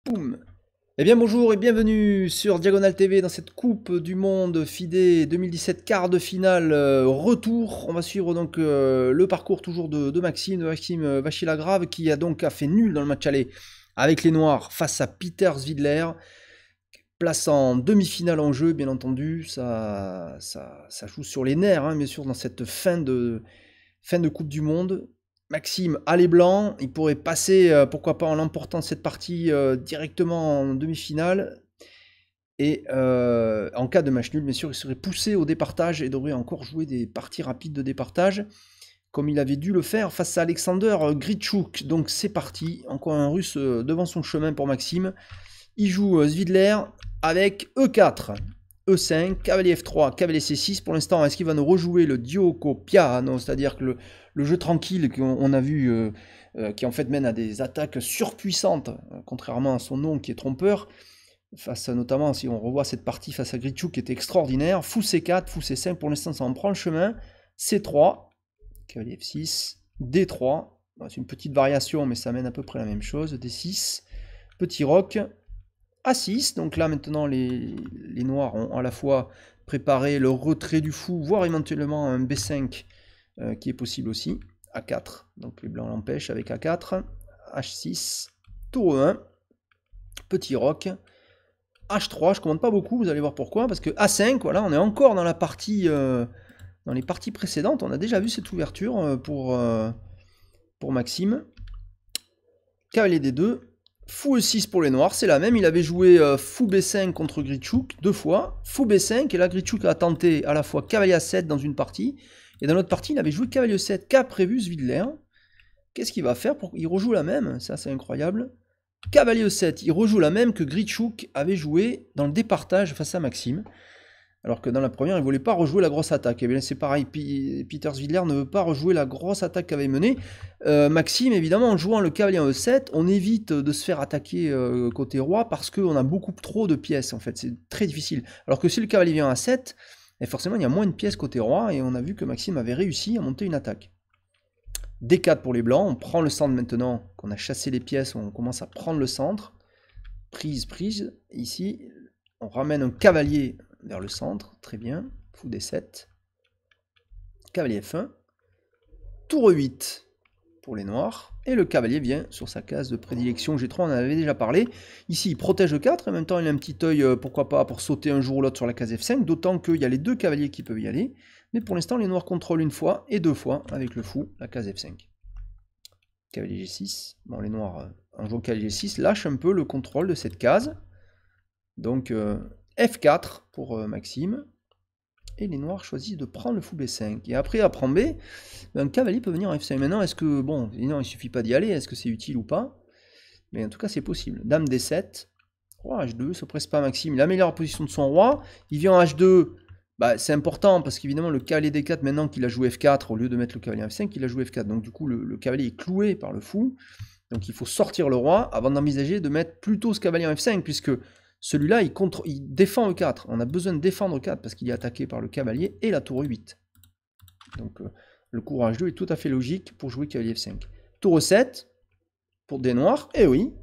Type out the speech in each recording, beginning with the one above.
Boum. Eh bien bonjour et bienvenue sur Diagonale TV dans cette Coupe du Monde FIDE 2017 quart de finale retour. On va suivre donc le parcours toujours de Maxime Vachier-Lagrave qui a fait nul dans le match aller avec les Noirs face à Peter Zvidler. Place en demi-finale en jeu, bien entendu, ça joue sur les nerfs, hein, bien sûr, dans cette fin de Coupe du Monde. Maxime a les blancs, il pourrait passer, pourquoi pas en l'emportant cette partie directement en demi-finale. Et en cas de match nul, bien sûr, il serait poussé au départage et devrait encore jouer des parties rapides de départage, comme il avait dû le faire face à Alexander Grichuk. Donc c'est parti, encore un russe devant son chemin pour Maxime. Il joue Zvidler avec E4, E5, cavalier F3, cavalier C6. Pour l'instant, est-ce qu'il va nous rejouer le Gioco Piano, c'est-à-dire que le jeu tranquille qu'on a vu, qui en fait mène à des attaques surpuissantes, contrairement à son nom qui est trompeur, face notamment, si on revoit cette partie face à Grichuk qui était extraordinaire, fou C4, fou C5, pour l'instant ça en prend le chemin, C3, cavalier F6, D3, c'est une petite variation mais ça mène à peu près la même chose, D6, petit roc, A6, donc là maintenant les noirs ont à la fois préparé le retrait du fou, voire éventuellement un B5 qui est possible aussi, A4, donc les blancs l'empêchent avec A4, H6, tour E1, petit roc, H3, je ne commande pas beaucoup, vous allez voir pourquoi, parce que A5, voilà, on est encore dans la partie, dans les parties précédentes, on a déjà vu cette ouverture pour Maxime, cavalier D2, fou E6 pour les noirs, c'est la même, il avait joué fou B5 contre Grichuk, 2 fois, fou B5, et là Grichuk a tenté à la fois cavalier A7 dans une partie, et dans l'autre partie il avait joué cavalier E7, qu'a prévu Zvidler. Qu'est-ce qu'il va faire pour... Il rejoue la même, ça c'est incroyable. Cavalier E7, il rejoue la même que Grichuk avait joué dans le départage face à Maxime. Alors que dans la première, il ne voulait pas rejouer la grosse attaque. Et bien c'est pareil, Peter Zvidler ne veut pas rejouer la grosse attaque qu'avait menée. Maxime, évidemment, en jouant le cavalier en E7, on évite de se faire attaquer côté roi parce qu'on a beaucoup trop de pièces, en fait. C'est très difficile. Alors que si le cavalier vient à 7, et forcément, il y a moins de pièces côté roi, et on a vu que Maxime avait réussi à monter une attaque. D4 pour les blancs, on prend le centre maintenant qu'on a chassé les pièces, on commence à prendre le centre. Prise, prise. Ici, on ramène un cavalier vers le centre, très bien, fou D7, cavalier F1, tour E8 pour les noirs, et le cavalier vient sur sa case de prédilection G3, on en avait déjà parlé. Ici, il protège E4, et en même temps, il a un petit œil, pourquoi pas, pour sauter un jour ou l'autre sur la case F5, d'autant qu'il y a les deux cavaliers qui peuvent y aller, mais pour l'instant, les noirs contrôlent une fois et deux fois, avec le fou, la case F5. Cavalier G6, bon, les noirs, en jouant cavalier G6, lâchent un peu le contrôle de cette case, donc... F4 pour Maxime, et les noirs choisissent de prendre le fou B5. Et après, à prendre B, un cavalier peut venir en F5. Maintenant, est-ce que, bon, non, il suffit pas d'y aller, est-ce que c'est utile ou pas? Mais en tout cas, c'est possible. Dame D7, roi H2, se presse pas Maxime, il améliore la position de son roi, il vient en H2, bah, c'est important, parce qu'évidemment, le cavalier D4, maintenant qu'il a joué F4, au lieu de mettre le cavalier en F5, il a joué F4. Donc du coup, le cavalier est cloué par le fou, donc il faut sortir le roi, avant d'envisager de mettre plutôt ce cavalier en F5, puisque... Celui-là, il défend E4. On a besoin de défendre E4 parce qu'il est attaqué par le cavalier et la tour E8. Donc le courage 2 est tout à fait logique pour jouer cavalier F5. Tour E7 pour des noirs, et oui.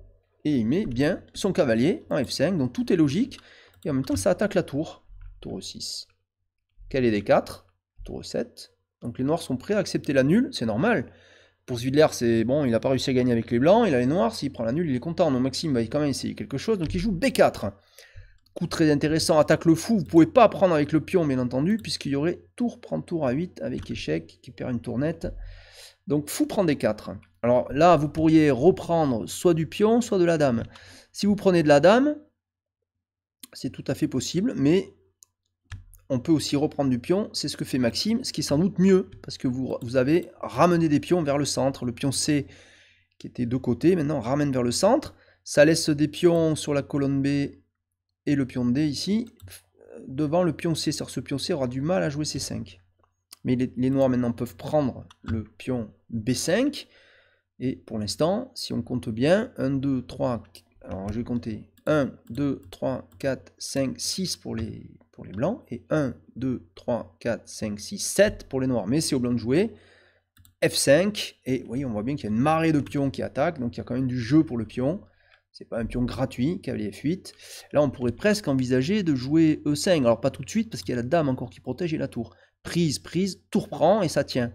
Et il met bien son cavalier en F5. Donc tout est logique. Et en même temps, ça attaque la tour. Tour E6. Cavalier D4. Tour E7. Donc les noirs sont prêts à accepter la nulle. C'est normal. Pour Zvidler, c'est bon, il n'a pas réussi à gagner avec les blancs, il a les noirs, s'il prend la nulle, il est content. Donc Maxime va quand même essayer quelque chose, donc il joue B4. Coup très intéressant, attaque le fou, vous ne pouvez pas prendre avec le pion, bien entendu, puisqu'il y aurait tour prend tour à 8 avec échec, qui perd une tournette. Donc fou prend D4. Alors là, vous pourriez reprendre soit du pion, soit de la dame. Si vous prenez de la dame, c'est tout à fait possible, mais... On peut aussi reprendre du pion, c'est ce que fait Maxime, ce qui est sans doute mieux, parce que vous avez ramené des pions vers le centre. Le pion C, qui était de côté, maintenant ramène vers le centre. Ça laisse des pions sur la colonne B et le pion D ici, devant le pion C. C'est-à-dire que ce pion C aura du mal à jouer C5. Mais les noirs maintenant peuvent prendre le pion B5, et pour l'instant, si on compte bien, 1, 2, 3, alors je vais compter 1, 2, 3, 4, 5, 6 pour les blancs, et 1, 2, 3, 4, 5, 6, 7 pour les noirs. Mais c'est aux blancs de jouer. F5, et oui, on voit bien qu'il y a une marée de pions qui attaquent, donc il y a quand même du jeu pour le pion. C'est pas un pion gratuit, cavalier F8. Là, on pourrait presque envisager de jouer E5. Alors, pas tout de suite, parce qu'il y a la dame encore qui protège et la tour. Prise, prise, tour prend et ça tient.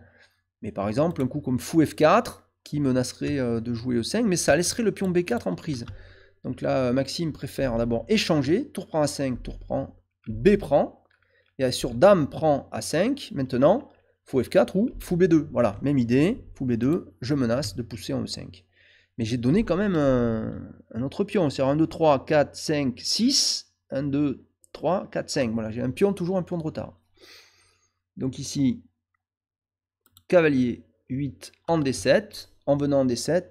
Mais par exemple, un coup comme fou F4, qui menacerait de jouer E5, mais ça laisserait le pion B4 en prise. Donc là, Maxime préfère d'abord échanger. Tour prend A5, tour prend, B prend. Et sur dame prend A5, maintenant, fou F4 ou fou B2. Voilà, même idée, fou B2, je menace de pousser en E5. Mais j'ai donné quand même un autre pion. C'est 1, 2, 3, 4, 5, 6. 1, 2, 3, 4, 5. Voilà, j'ai un pion, toujours un pion de retard. Donc ici, cavalier 8 en D7. En venant en D7,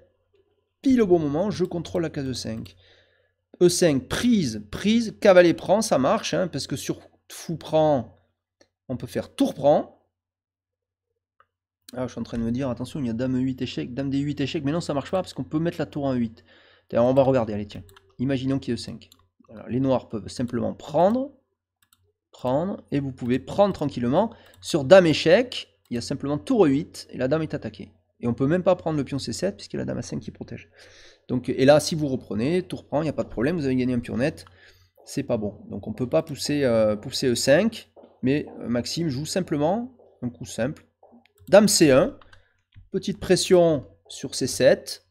pile au bon moment, je contrôle la case E5. E5, prise, prise, cavalier prend, ça marche, hein, parce que sur fou prend, on peut faire tour prend. Ah, je suis en train de me dire, attention, il y a dame E8 échec, dame D8 échec, mais non, ça marche pas parce qu'on peut mettre la tour en E8. D'ailleurs, on va regarder, allez, tiens. Imaginons qu'il y ait E5. Alors, les noirs peuvent simplement prendre, et vous pouvez prendre tranquillement. Sur dame échec, il y a simplement tour E8, et la dame est attaquée. Et on peut même pas prendre le pion C7, puisqu'il y a la dame A5 qui protège. Donc, et là, si vous reprenez, tour prend, il n'y a pas de problème, vous avez gagné un pion net, c'est pas bon. Donc on peut pas pousser E5, mais Maxime joue simplement, un coup simple, dame C1, petite pression sur C7,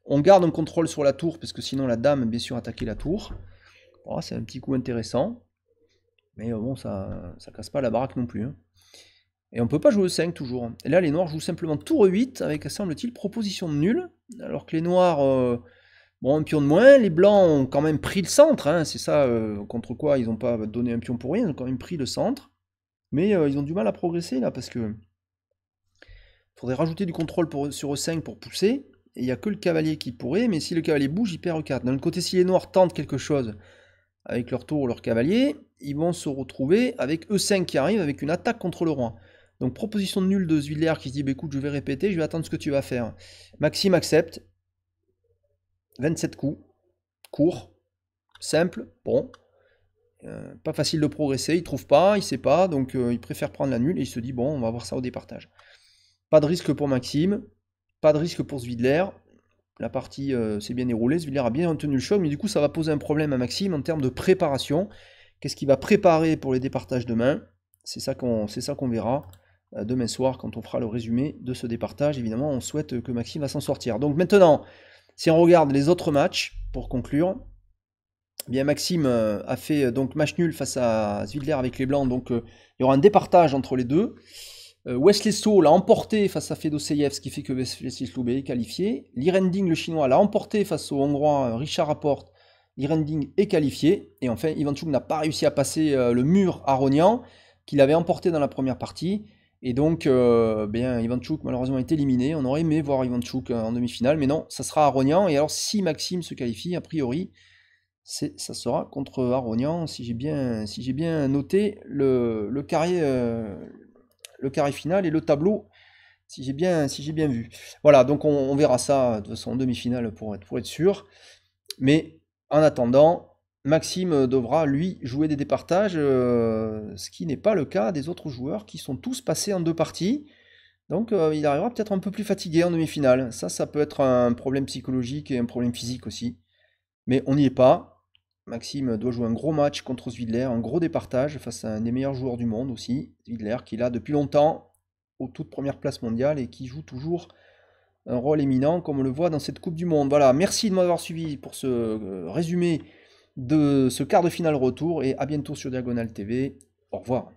on garde un contrôle sur la tour, parce que sinon la dame, bien sûr, attaquer la tour. Bon, c'est un petit coup intéressant, mais bon, ça casse pas la baraque non plus. Hein. Et on peut pas jouer E5 toujours. Et là, les noirs jouent simplement tour E8, avec, semble-t-il, proposition de nul, alors que les noirs, bon, un pion de moins, les blancs ont quand même pris le centre, hein, c'est ça, contre quoi ils n'ont pas donné un pion pour rien, ils ont quand même pris le centre, mais ils ont du mal à progresser là, parce que il faudrait rajouter du contrôle sur E5 pour pousser, et il n'y a que le cavalier qui pourrait, mais si le cavalier bouge, il perd E4. D'un autre côté, si les noirs tentent quelque chose avec leur tour ou leur cavalier, ils vont se retrouver avec E5 qui arrive, avec une attaque contre le roi. Donc proposition de nul de Zwiller qui se dit, bah, écoute, je vais répéter, je vais attendre ce que tu vas faire. Maxime accepte. 27 coups, court, simple, bon. Pas facile de progresser, il trouve pas, il sait pas, donc il préfère prendre la nulle et il se dit, bon, on va voir ça au départage. Pas de risque pour Maxime, pas de risque pour Zwiller. La partie s'est bien déroulée, Zwiller a bien tenu le choc, mais du coup ça va poser un problème à Maxime en termes de préparation. Qu'est-ce qu'il va préparer pour les départages demain? C'est ça qu'on verra demain soir quand on fera le résumé de ce départage. Évidemment, on souhaite que Maxime va s'en sortir. Donc maintenant, si on regarde les autres matchs, pour conclure, eh bien Maxime a fait donc match nul face à Zwiller avec les blancs, donc il y aura un départage entre les deux. Wesley So l'a emporté face à Fedoseyev, ce qui fait que Wesley So est qualifié. L'Irending, le chinois, l'a emporté face au hongrois Richard Rapport. L'Irending est qualifié. Et enfin, Ivanchuk n'a pas réussi à passer le mur aronian qu'il avait emporté dans la première partie. Et donc, bien, Ivanchuk malheureusement est éliminé. On aurait aimé voir Ivanchuk en demi-finale, mais non, ça sera Aronian. Et alors, si Maxime se qualifie, a priori, ça sera contre Aronian, si j'ai bien noté le carré final et le tableau, si j'ai bien vu. Voilà, donc on verra ça de toute façon en demi-finale pour être sûr. Mais en attendant, Maxime devra, lui, jouer des départages, ce qui n'est pas le cas des autres joueurs qui sont tous passés en deux parties. Donc il arrivera peut-être un peu plus fatigué en demi-finale. Ça peut être un problème psychologique et un problème physique aussi. Mais on n'y est pas. Maxime doit jouer un gros match contre Zwiller, un gros départage face à un des meilleurs joueurs du monde aussi, Zwiller, qui est là depuis longtemps, aux toutes premières places mondiales et qui joue toujours un rôle éminent, comme on le voit dans cette Coupe du Monde. Voilà, merci de m'avoir suivi pour ce résumé de ce quart de finale retour et à bientôt sur Diagonale TV. Au revoir.